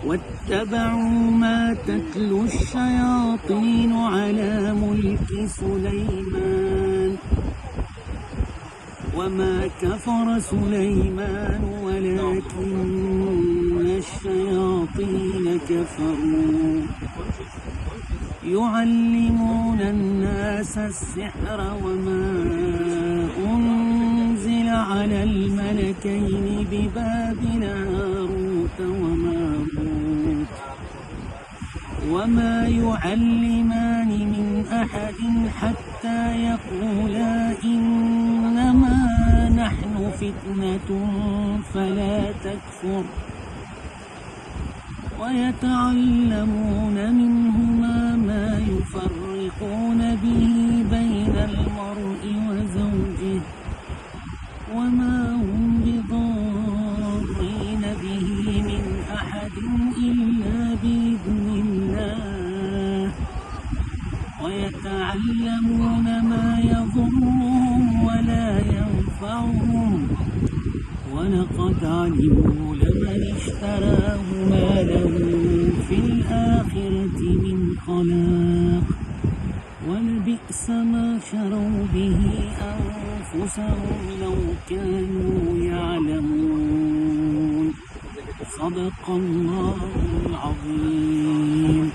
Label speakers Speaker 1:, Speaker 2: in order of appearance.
Speaker 1: واتبعوا ما تتلو الشياطين على ملك سليمان وما كفر سليمان ولكن الشياطين كفروا يعلمون الناس السحر وما أنزل على الملكين ببابل هاروت وماروت وما يعلمان من أحد حتى يقولا إنما نحن فتنة فلا تكفر ويتعلمون منهما ما يفرقون به بين المرء وزوجه وما هم بضارين به من أحد إلا بإذن الله ويتعلمون ما يضرهم ولا ينفعهم ولقد علموا لمن اشتراه ما له في الآخرة من خلاق ولبئس ما شروا به أنفسهم لو كانوا يعلمون صدق الله العظيم.